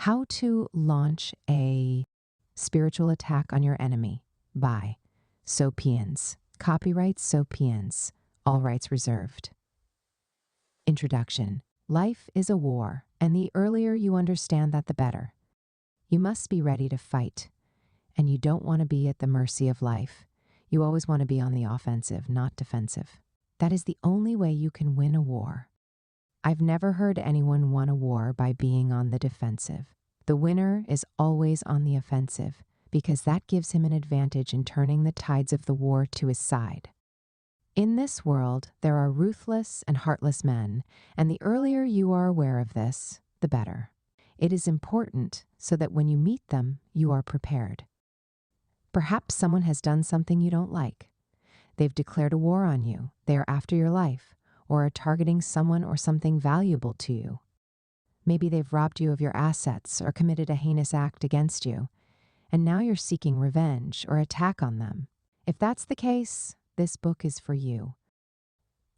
How to Launch a Spiritual Attack on Your Enemy by Sopians. Copyright Sopians. All rights reserved. Introduction. Life is a war, and the earlier you understand that, the better. You must be ready to fight, and you don't want to be at the mercy of life. You always want to be on the offensive, not defensive. That is the only way you can win a war. I've never heard anyone won a war by being on the defensive. The winner is always on the offensive, because that gives him an advantage in turning the tides of the war to his side. In this world, there are ruthless and heartless men, and the earlier you are aware of this, the better. It is important so that when you meet them, you are prepared. Perhaps someone has done something you don't like. They've declared a war on you. They are after your life, or are targeting someone or something valuable to you. Maybe they've robbed you of your assets or committed a heinous act against you, and now you're seeking revenge or attack on them. If that's the case, this book is for you.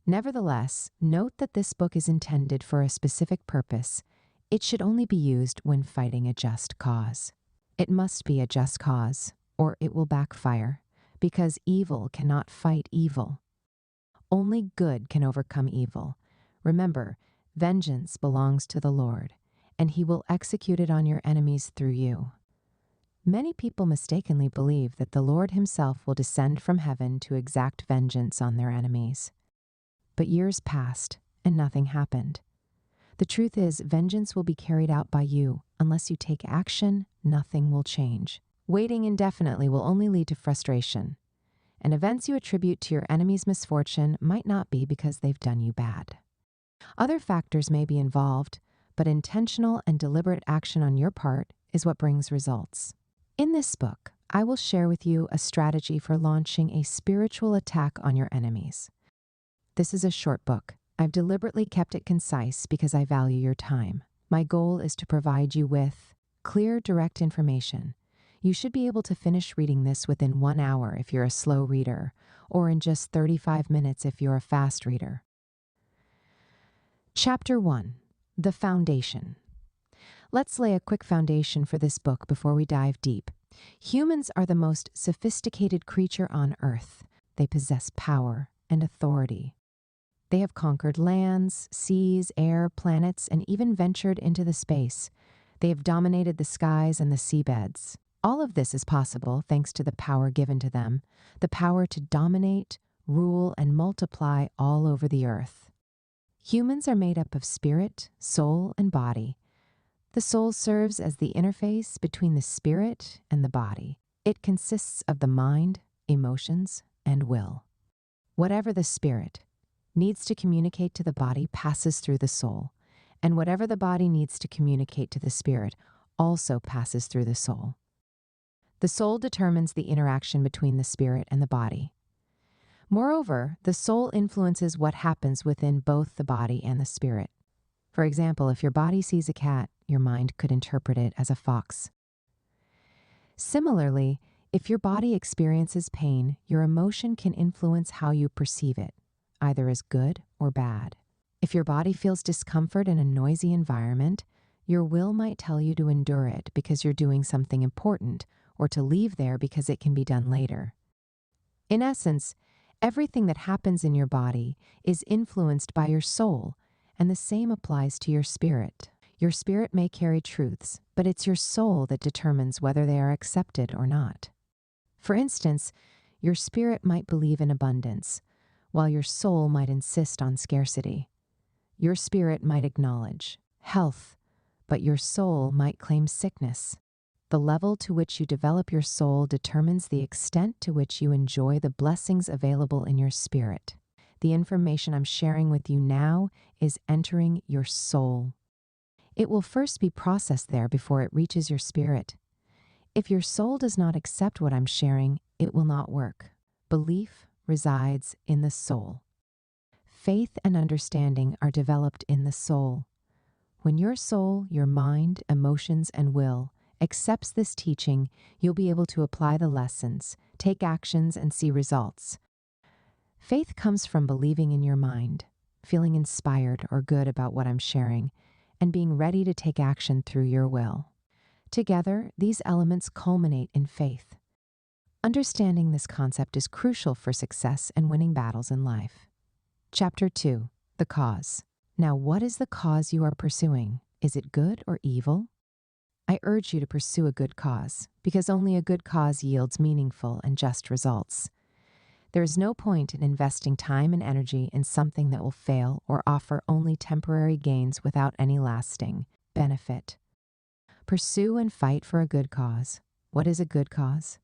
Nevertheless, note that this book is intended for a specific purpose. It should only be used when fighting a just cause. It must be a just cause, or it will backfire, because evil cannot fight evil. Only good can overcome evil. Remember, vengeance belongs to the Lord, and he will execute it on your enemies through you. Many people mistakenly believe that the Lord himself will descend from heaven to exact vengeance on their enemies. But years passed, and nothing happened. The truth is, vengeance will be carried out by you. Unless you take action, nothing will change. Waiting indefinitely will only lead to frustration, and events you attribute to your enemy's misfortune might not be because they've done you bad. Other factors may be involved, but intentional and deliberate action on your part is what brings results. In this book, I will share with you a strategy for launching a spiritual attack on your enemies. This is a short book. I've deliberately kept it concise because I value your time. My goal is to provide you with clear, direct information. You should be able to finish reading this within 1 hour if you're a slow reader, or in just 35 minutes if you're a fast reader. Chapter 1. The Foundation. Let's lay a quick foundation for this book before we dive deep. Humans are the most sophisticated creature on Earth. They possess power and authority. They have conquered lands, seas, air, planets, and even ventured into the space. They have dominated the skies and the seabeds. All of this is possible thanks to the power given to them, the power to dominate, rule, and multiply all over the earth. Humans are made up of spirit, soul, and body. The soul serves as the interface between the spirit and the body. It consists of the mind, emotions, and will. Whatever the spirit needs to communicate to the body passes through the soul, and whatever the body needs to communicate to the spirit also passes through the soul. The soul determines the interaction between the spirit and the body. Moreover, the soul influences what happens within both the body and the spirit. For example, if your body sees a cat, your mind could interpret it as a fox. Similarly, if your body experiences pain, your emotion can influence how you perceive it, either as good or bad. If your body feels discomfort in a noisy environment, your will might tell you to endure it because you're doing something important, or to leave there because it can be done later. In essence, everything that happens in your body is influenced by your soul, and the same applies to your spirit. Your spirit may carry truths, but it's your soul that determines whether they are accepted or not. For instance, your spirit might believe in abundance, while your soul might insist on scarcity. Your spirit might acknowledge health, but your soul might claim sickness. The level to which you develop your soul determines the extent to which you enjoy the blessings available in your spirit. The information I'm sharing with you now is entering your soul. It will first be processed there before it reaches your spirit. If your soul does not accept what I'm sharing, it will not work. Belief resides in the soul. Faith and understanding are developed in the soul. When your soul, your mind, emotions, and will accepts this teaching, you'll be able to apply the lessons, take actions, and see results. Faith comes from believing in your mind, feeling inspired or good about what I'm sharing, and being ready to take action through your will. Together, these elements culminate in faith. Understanding this concept is crucial for success and winning battles in life. Chapter 2. The Cause. Now, what is the cause you are pursuing? Is it good or evil? I urge you to pursue a good cause, because only a good cause yields meaningful and just results. There is no point in investing time and energy in something that will fail or offer only temporary gains without any lasting benefit. Pursue and fight for a good cause. What is a good cause?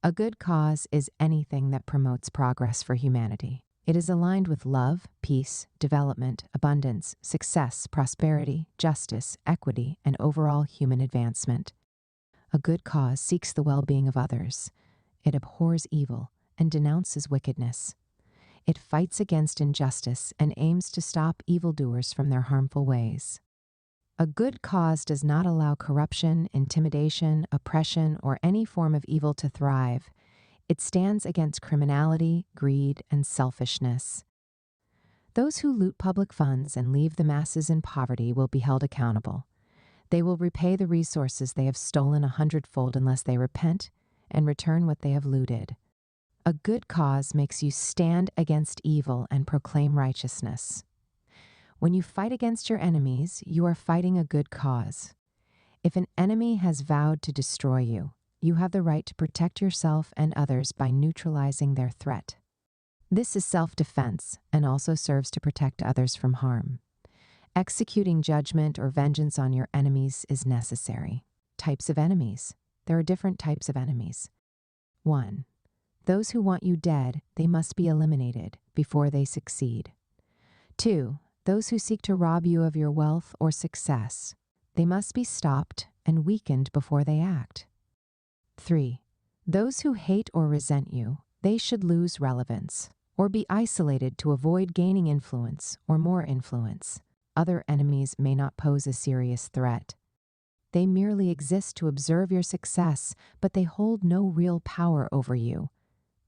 A good cause is anything that promotes progress for humanity. It is aligned with love, peace, development, abundance, success, prosperity, justice, equity, and overall human advancement. A good cause seeks the well-being of others. It abhors evil and denounces wickedness. It fights against injustice and aims to stop evildoers from their harmful ways. A good cause does not allow corruption, intimidation, oppression, or any form of evil to thrive. It stands against criminality, greed, and selfishness. Those who loot public funds and leave the masses in poverty will be held accountable. They will repay the resources they have stolen 100-fold unless they repent and return what they have looted. A good cause makes you stand against evil and proclaim righteousness. When you fight against your enemies, you are fighting a good cause. If an enemy has vowed to destroy you, you have the right to protect yourself and others by neutralizing their threat. This is self-defense and also serves to protect others from harm. Executing judgment or vengeance on your enemies is necessary. Types of enemies. There are different types of enemies. 1. Those who want you dead, they must be eliminated before they succeed. 2. Those who seek to rob you of your wealth or success. They must be stopped and weakened before they act. 3. Those who hate or resent you, they should lose relevance or be isolated to avoid gaining influence or more influence. Other enemies may not pose a serious threat. They merely exist to observe your success, but they hold no real power over you.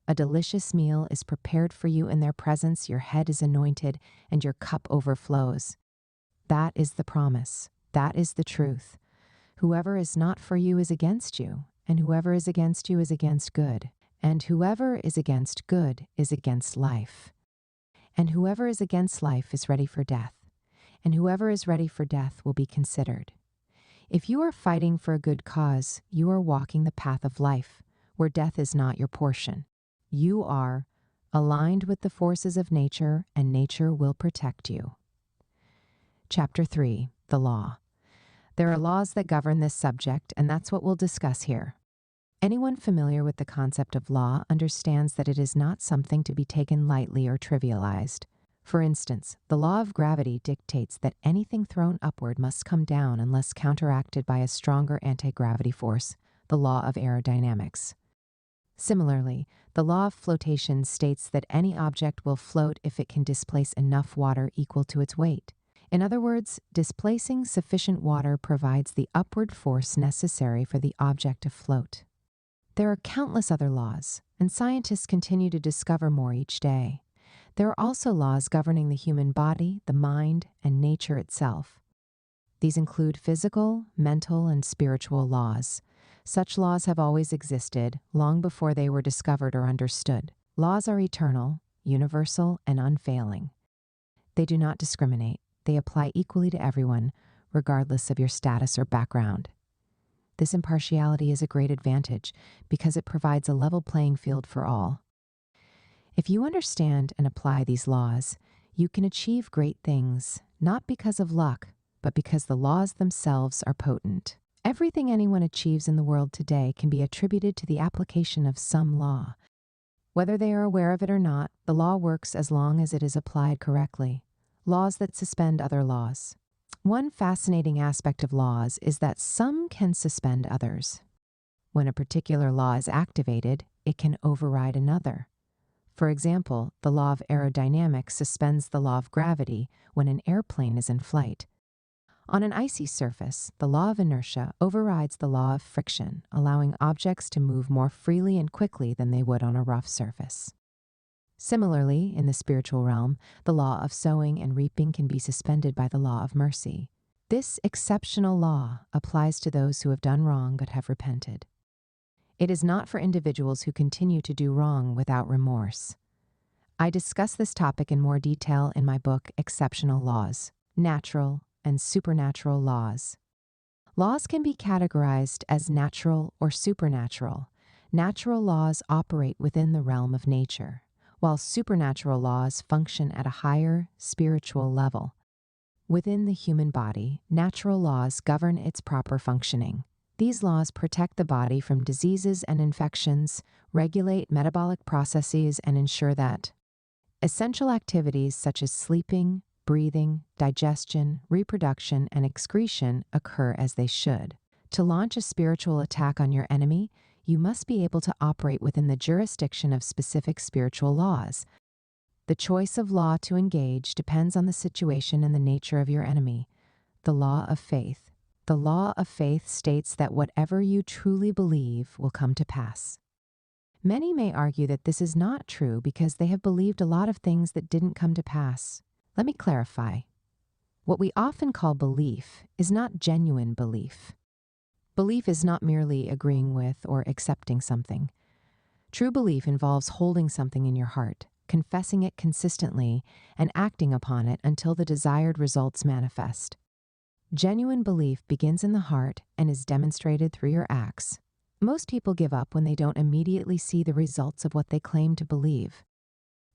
A delicious meal is prepared for you in their presence, your head is anointed, and your cup overflows. That is the promise. That is the truth. Whoever is not for you is against you, and whoever is against you is against good. And whoever is against good is against life. And whoever is against life is ready for death. And whoever is ready for death will be considered. If you are fighting for a good cause, you are walking the path of life, where death is not your portion. You are aligned with the forces of nature, and nature will protect you. Chapter 3. The Law. There are laws that govern this subject, and that's what we'll discuss here. Anyone familiar with the concept of law understands that it is not something to be taken lightly or trivialized. For instance, the law of gravity dictates that anything thrown upward must come down unless counteracted by a stronger anti-gravity force, the law of aerodynamics. Similarly, the law of flotation states that any object will float if it can displace enough water equal to its weight. In other words, displacing sufficient water provides the upward force necessary for the object to float. There are countless other laws, and scientists continue to discover more each day. There are also laws governing the human body, the mind, and nature itself. These include physical, mental, and spiritual laws. Such laws have always existed, long before they were discovered or understood. Laws are eternal, universal, and unfailing. They do not discriminate. They apply equally to everyone, regardless of your status or background. This impartiality is a great advantage because it provides a level playing field for all. If you understand and apply these laws, you can achieve great things, not because of luck, but because the laws themselves are potent. Everything anyone achieves in the world today can be attributed to the application of some law. Whether they are aware of it or not, the law works as long as it is applied correctly. Laws that suspend other laws. One fascinating aspect of laws is that some can suspend others. When a particular law is activated, it can override another. For example, the law of aerodynamics suspends the law of gravity when an airplane is in flight. On an icy surface, the law of inertia overrides the law of friction, allowing objects to move more freely and quickly than they would on a rough surface. Similarly, in the spiritual realm, the law of sowing and reaping can be suspended by the law of mercy. This exceptional law applies to those who have done wrong but have repented. It is not for individuals who continue to do wrong without remorse. I discuss this topic in more detail in my book, Exceptional Laws: Natural and Supernatural Laws. Laws can be categorized as natural or supernatural. Natural laws operate within the realm of nature, while supernatural laws function at a higher spiritual level. Within the human body, natural laws govern its proper functioning. These laws protect the body from diseases and infections, regulate metabolic processes, and ensure that essential activities such as sleeping, breathing, digestion, reproduction, and excretion occur as they should. To launch a spiritual attack on your enemy, you must be able to operate within the jurisdiction of specific spiritual laws. The choice of law to engage depends on the situation and the nature of your enemy. The law of faith. The law of faith states that whatever you truly believe will come to pass. Many may argue that this is not true because they have believed a lot of things that didn't come to pass. Let me clarify. What we often call belief is not genuine belief. Belief is not merely agreeing with or accepting something. True belief involves holding something in your heart, confessing it consistently, and acting upon it until the desired results manifest. Genuine belief begins in the heart and is demonstrated through your acts. Most people give up when they don't immediately see the results of what they claim to believe.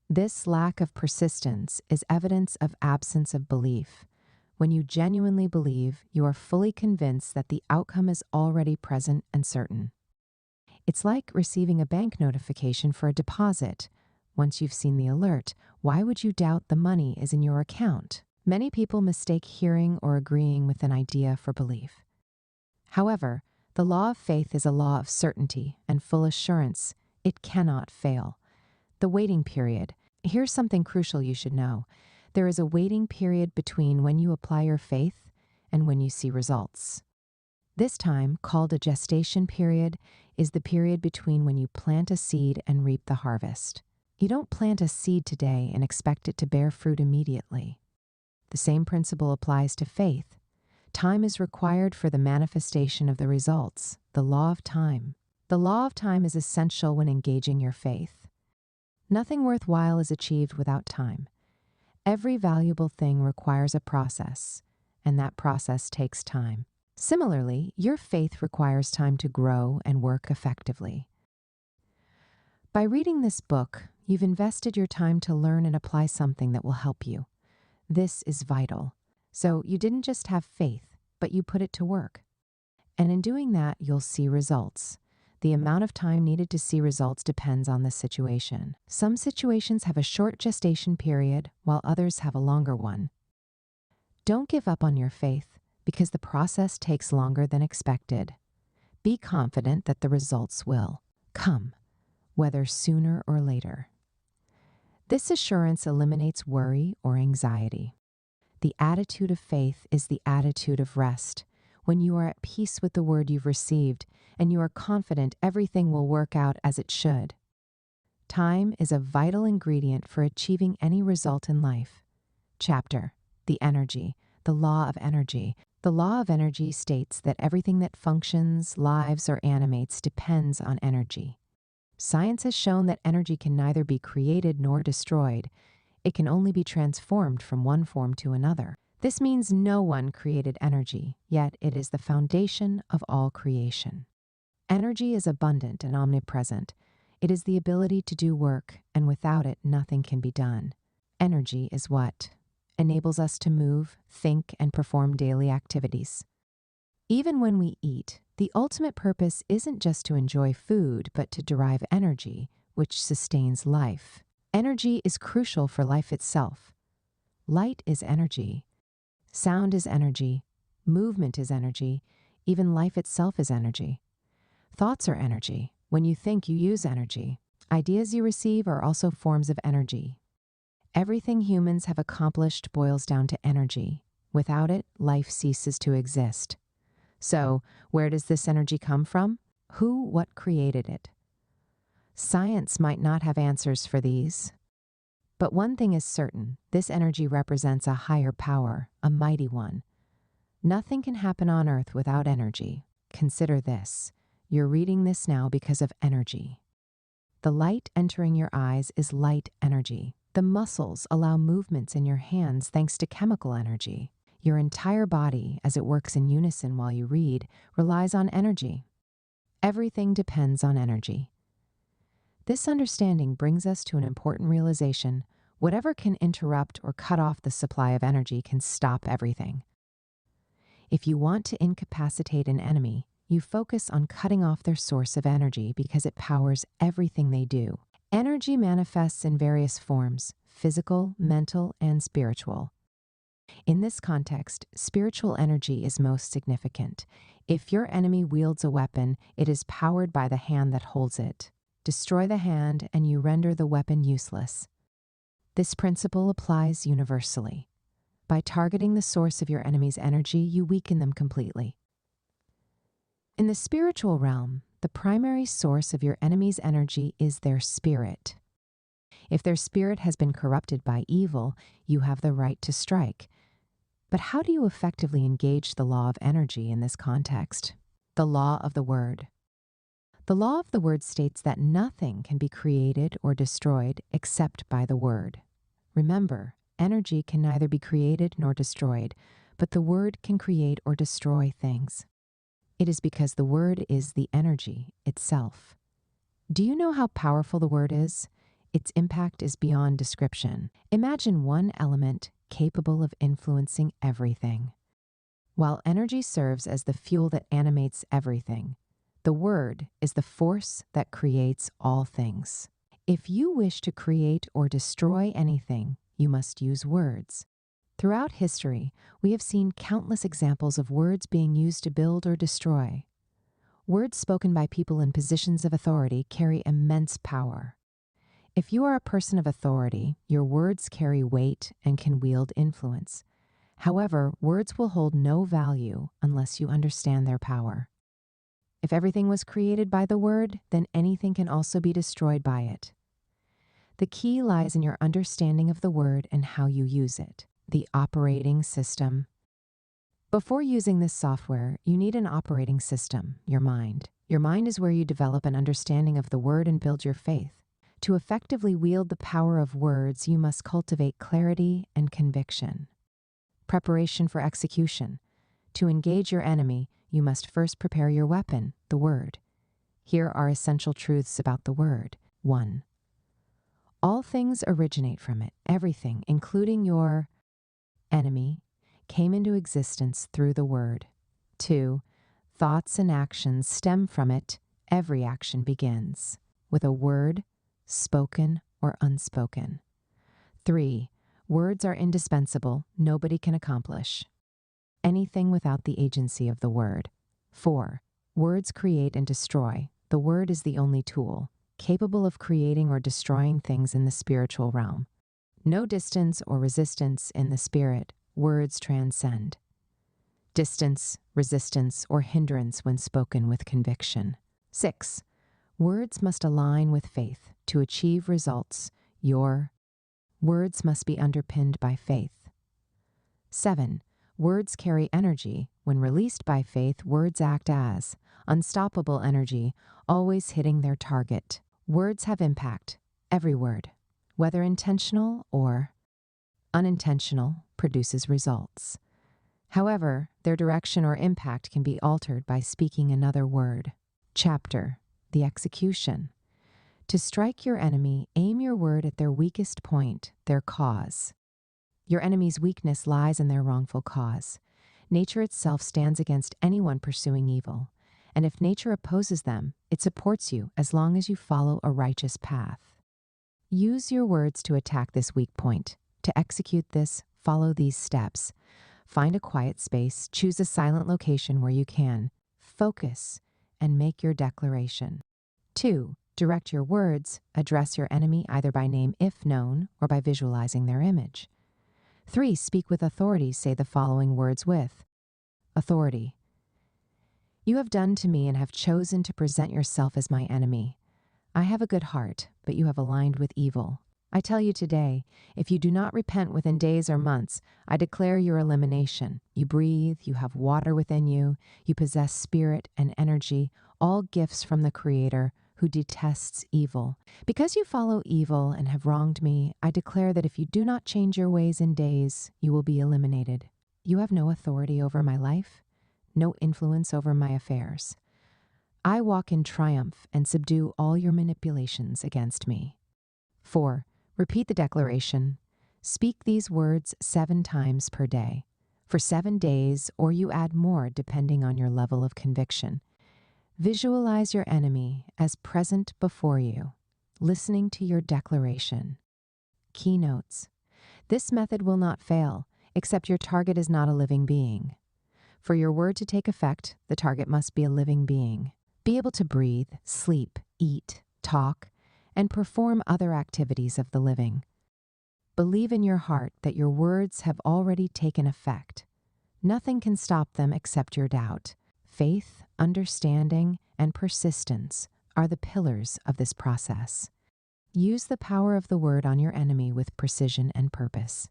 This lack of persistence is evidence of absence of belief. When you genuinely believe, you are fully convinced that the outcome is already present and certain. It's like receiving a bank notification for a deposit. Once you've seen the alert, why would you doubt the money is in your account? Many people mistake hearing or agreeing with an idea for belief. However, the law of faith is a law of certainty and full assurance. It cannot fail. The waiting period. Here's something crucial you should know. There is a waiting period between when you apply your faith and when you see results. This time, called a gestation period, is the period between when you plant a seed and reap the harvest. You don't plant a seed today and expect it to bear fruit immediately. The same principle applies to faith. Time is required for the manifestation of the results, the law of time. The law of time is essential when engaging your faith. Nothing worthwhile is achieved without time. Every valuable thing requires a process, and that process takes time. Similarly, your faith requires time to grow and work effectively. By reading this book, you've invested your time to learn and apply something that will help you. This is vital. So you didn't just have faith, but you put it to work. And in doing that, you'll see results. The amount of time needed to see results depends on the situation. Some situations have a short gestation period, while others have a longer one. Don't give up on your faith because the process takes longer than expected. Be confident that the results will come, whether sooner or later. This assurance eliminates worry or anxiety. The attitude of faith is the attitude of rest, when you are at peace with the word you've received and you are confident everything will work out as it should. Time is a vital ingredient for achieving any result in life. Chapter: The Energy, the Law of Energy. The law of energy states that everything that functions, lives, or animates depends on energy. Science has shown that energy can neither be created nor destroyed. It can only be transformed from one form to another. This means no one created energy, yet it is the foundation of all creation. Energy is abundant and omnipresent. It is the ability to do work, and without it, nothing can be done. Energy is what enables us to move, think, and perform daily activities. Even when we eat, the ultimate purpose isn't just to enjoy food, but to derive energy, which sustains life. Energy is crucial for life itself. Light is energy. Sound is energy. Movement is energy. Even life itself is energy. Thoughts are energy. When you think, you use energy. Ideas you receive are also forms of energy. Everything humans have accomplished boils down to energy. Without it, life ceases to exist. So, where does this energy come from? Who, what created it? Science might not have answers for these. But one thing is certain, this energy represents a higher power, a mighty one. Nothing can happen on earth without energy. Consider this. You're reading this now because of energy. The light entering your eyes is light energy. The muscles allow movements in your hands thanks to chemical energy. Your entire body, as it works in unison while you read, relies on energy. Everything depends on energy. This understanding brings us to an important realization. Whatever can interrupt or cut off the supply of energy can stop everything. If you want to incapacitate an enemy, you focus on cutting off their source of energy because it powers everything they do. Energy manifests in various forms: physical, mental, and spiritual. In this context, spiritual energy is most significant. If your enemy wields a weapon, it is powered by the hand that holds it. Destroy the hand, and you render the weapon useless. This principle applies universally. By targeting the source of your enemy's energy, you weaken them completely. In the spiritual realm, the primary source of your enemy's energy is their spirit. If their spirit has been corrupted by evil, you have the right to strike. But how do you effectively engage the law of energy in this context? The law of the word. The law of the word states that nothing can be created or destroyed except by the word. Remember, energy can neither be created nor destroyed, but the word can create or destroy things. It is because the word is the energy itself. Do you know how powerful the word is? Its impact is beyond description. Imagine one element capable of influencing everything. While energy serves as the fuel that animates everything, the word is the force that creates all things. If you wish to create or destroy anything, you must use words. Throughout history, we have seen countless examples of words being used to build or destroy. Words spoken by people in positions of authority carry immense power. If you are a person of authority, your words carry weight and can wield influence. However, words will hold no value unless you understand their power. If everything was created by the word, then anything can also be destroyed by it. The key lies in your understanding of the word and how you use it. The operating system. Before using this software, you need an operating system, your mind. Your mind is where you develop an understanding of the word and build your faith. To effectively wield the power of words, you must cultivate clarity and conviction. Preparation for execution. To engage your enemy, you must first prepare your weapon, the word. Here are essential truths about the word. 1. All things originate from it. Everything, including your enemy, came into existence through the word. 2. Thoughts and actions stem from it. Every action begins with a word, spoken or unspoken. 3. Words are indispensable. Nobody can accomplish anything without the agency of the word. 4. Words create and destroy. The word is the only tool capable of creating or destroying things in the spiritual realm. No distance or resistance in the spirit. Words transcend distance, resistance, or hindrance when spoken with conviction. 6. Words must align with faith to achieve results. Your words must be underpinned by faith. 7. Words carry energy. When released by faith, words act as unstoppable energy, always hitting their target. Words have impact. Every word, whether intentional or unintentional, produces results. However, their direction or impact can be altered by speaking another word. Chapter: The Execution. To strike your enemy, aim your word at their weakest point, their cause. Your enemy's weakness lies in their wrongful cause. Nature itself stands against anyone pursuing evil, and if nature opposes them, it supports you as long as you follow a righteous path. Use your words to attack this weak point. To execute this, follow these steps. Find a quiet space, choose a silent location where you can. Focus and make your declaration. 2. Direct your words. Address your enemy either by name if known or by visualizing their image. 3. Speak with authority. Say the following words with authority. You have done to me and have chosen to present yourself as my enemy. I have a good heart, but you have aligned with evil. I tell you today, if you do not repent within days or months, I declare your elimination. You breathe, you have water within you, you possess spirit and energy, all gifts from the Creator who detests evil. Because you follow evil and have wronged me, I declare that if you do not change your ways in days, you will be eliminated. You have no authority over my life, no influence over my affairs. I walk in triumph and subdue all your manipulations against me. 4. Repeat the declaration. Speak these words 7 times per day, for 7 days, or you add more depending on your level of conviction. Visualize your enemy as present before you, listening to your declaration. Keynotes. This method will not fail, except your target is not a living being. For your word to take effect, the target must be a living being. Be able to breathe, sleep, eat, talk, and perform other activities of the living. Believe in your heart that your words have already taken effect. Nothing can stop them except your doubt. Faith, understanding, and persistence are the pillars of this process. Use the power of the word on your enemy with precision and purpose.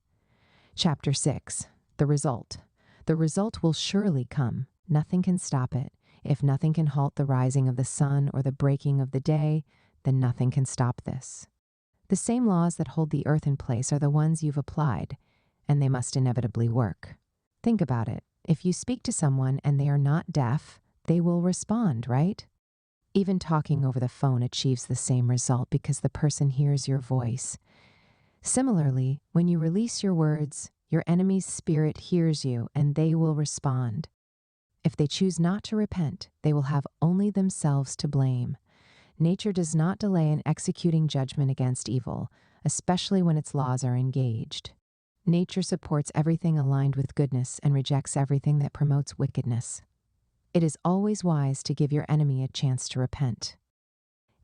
Chapter 6. The result. The result will surely come. Nothing can stop it. If nothing can halt the rising of the sun or the breaking of the day, then nothing can stop this. The same laws that hold the earth in place are the ones you've applied, and they must inevitably work. Think about it. If you speak to someone and they are not deaf, they will respond, right? Even talking over the phone achieves the same result because the person hears your voice. Similarly, when you release your words, your enemy's spirit hears you and they will respond. If they choose not to repent, they will have only themselves to blame. Nature does not delay in executing judgment against evil, especially when its laws are engaged. Nature supports everything aligned with goodness and rejects everything that promotes wickedness. It is always wise to give your enemy a chance to repent.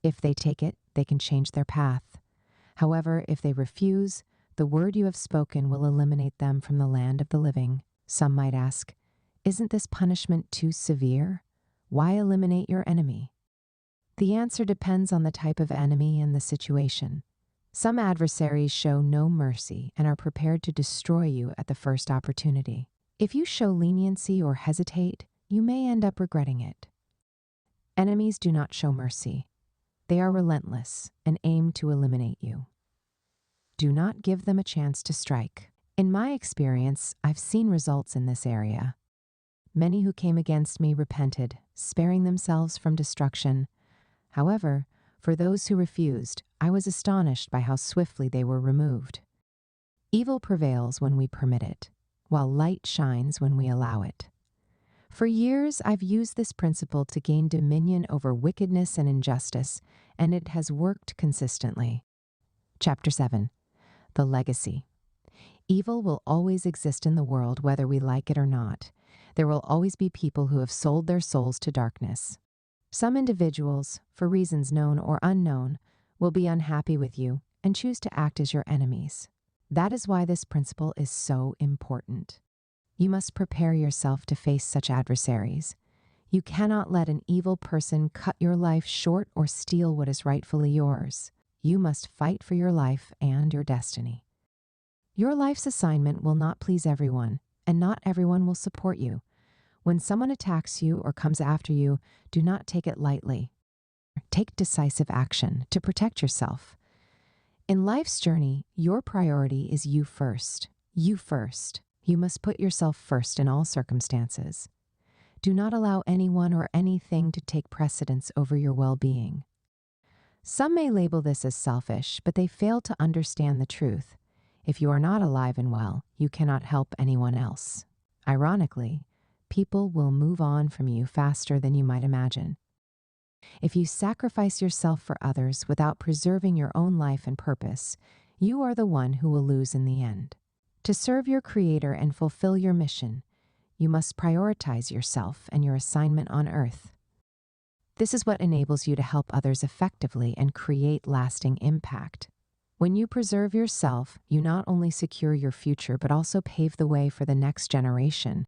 If they take it, they can change their path. However, if they refuse, the word you have spoken will eliminate them from the land of the living. Some might ask, isn't this punishment too severe? Why eliminate your enemy? The answer depends on the type of enemy and the situation. Some adversaries show no mercy and are prepared to destroy you at the first opportunity. If you show leniency or hesitate, you may end up regretting it. Enemies do not show mercy. They are relentless and aim to eliminate you. Do not give them a chance to strike. In my experience, I've seen results in this area. Many who came against me repented, sparing themselves from destruction. However, for those who refused, I was astonished by how swiftly they were removed. Evil prevails when we permit it, while light shines when we allow it. For years, I've used this principle to gain dominion over wickedness and injustice, and it has worked consistently. Chapter 7. The legacy. Evil will always exist in the world whether we like it or not. There will always be people who have sold their souls to darkness. Some individuals, for reasons known or unknown, will be unhappy with you and choose to act as your enemies. That is why this principle is so important. You must prepare yourself to face such adversaries. You cannot let an evil person cut your life short or steal what is rightfully yours. You must fight for your life and your destiny. Your life's assignment will not please everyone, and not everyone will support you. When someone attacks you or comes after you, do not take it lightly. Take decisive action to protect yourself. In life's journey, your priority is you first. You first. You must put yourself first in all circumstances. Do not allow anyone or anything to take precedence over your well-being. Some may label this as selfish, but they fail to understand the truth. If you are not alive and well, you cannot help anyone else. Ironically, people will move on from you faster than you might imagine. If you sacrifice yourself for others without preserving your own life and purpose, you are the one who will lose in the end. To serve your Creator and fulfill your mission, you must prioritize yourself and your assignment on earth. This is what enables you to help others effectively and create lasting impact. When you preserve yourself, you not only secure your future but also pave the way for the next generation.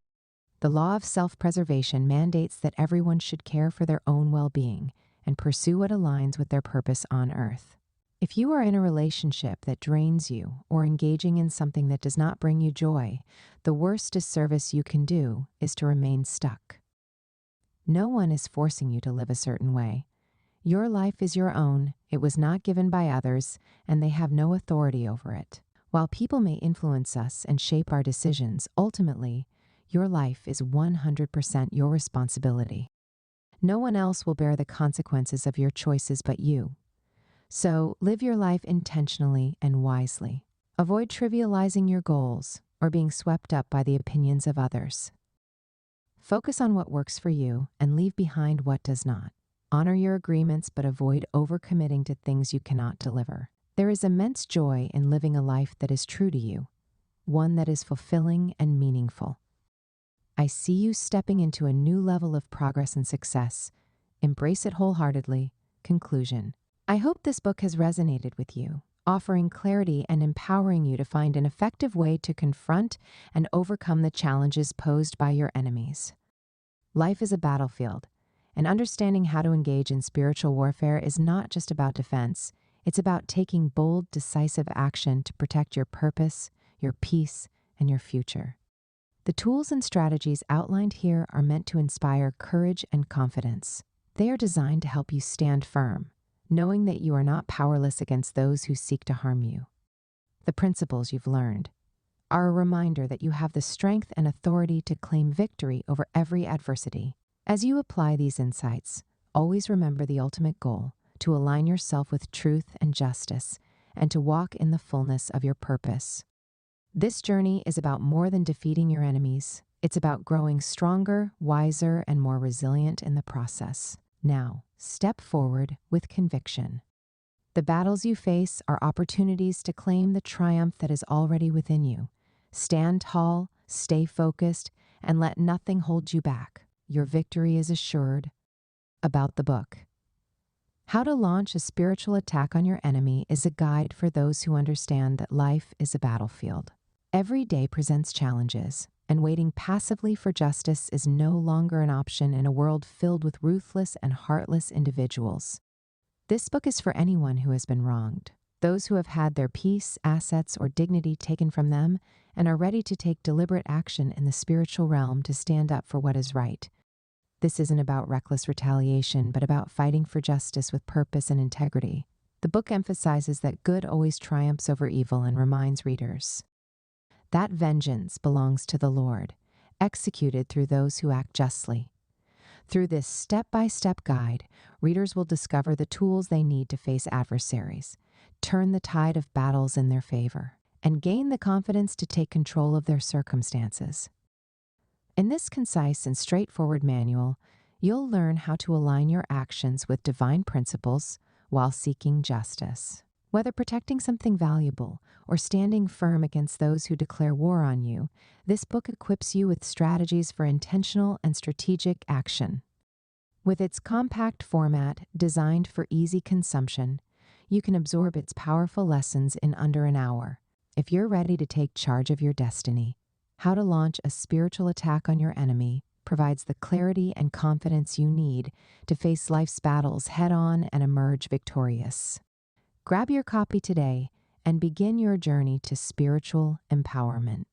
The law of self-preservation mandates that everyone should care for their own well-being and pursue what aligns with their purpose on earth. If you are in a relationship that drains you or engaging in something that does not bring you joy, the worst disservice you can do is to remain stuck. No one is forcing you to live a certain way. Your life is your own, it was not given by others, and they have no authority over it. While people may influence us and shape our decisions, ultimately, your life is 100% your responsibility. No one else will bear the consequences of your choices but you. So, live your life intentionally and wisely. Avoid trivializing your goals or being swept up by the opinions of others. Focus on what works for you and leave behind what does not. Honor your agreements, but avoid overcommitting to things you cannot deliver. There is immense joy in living a life that is true to you, one that is fulfilling and meaningful. I see you stepping into a new level of progress and success. Embrace it wholeheartedly. Conclusion. I hope this book has resonated with you, offering clarity and empowering you to find an effective way to confront and overcome the challenges posed by your enemies. Life is a battlefield, and understanding how to engage in spiritual warfare is not just about defense. It's about taking bold, decisive action to protect your purpose, your peace, and your future. The tools and strategies outlined here are meant to inspire courage and confidence. They are designed to help you stand firm, knowing that you are not powerless against those who seek to harm you. The principles you've learned are a reminder that you have the strength and authority to claim victory over every adversity. As you apply these insights, always remember the ultimate goal: to align yourself with truth and justice, and to walk in the fullness of your purpose. This journey is about more than defeating your enemies. It's about growing stronger, wiser, and more resilient in the process. Now, step forward with conviction. The battles you face are opportunities to claim the triumph that is already within you. Stand tall, stay focused, and let nothing hold you back. Your victory is assured. About the book. How to Launch a Spiritual Attack on Your Enemy is a guide for those who understand that life is a battlefield. Every day presents challenges, and waiting passively for justice is no longer an option in a world filled with ruthless and heartless individuals. This book is for anyone who has been wronged, those who have had their peace, assets, or dignity taken from them and are ready to take deliberate action in the spiritual realm to stand up for what is right. This isn't about reckless retaliation, but about fighting for justice with purpose and integrity. The book emphasizes that good always triumphs over evil and reminds readers that vengeance belongs to the Lord, executed through those who act justly. Through this step-by-step guide, readers will discover the tools they need to face adversaries, turn the tide of battles in their favor, and gain the confidence to take control of their circumstances. In this concise and straightforward manual, you'll learn how to align your actions with divine principles while seeking justice. Whether protecting something valuable or standing firm against those who declare war on you, this book equips you with strategies for intentional and strategic action. With its compact format designed for easy consumption, you can absorb its powerful lessons in under an hour. If you're ready to take charge of your destiny, How to Launch a Spiritual Attack on Your Enemy provides the clarity and confidence you need to face life's battles head-on and emerge victorious. Grab your copy today and begin your journey to spiritual empowerment.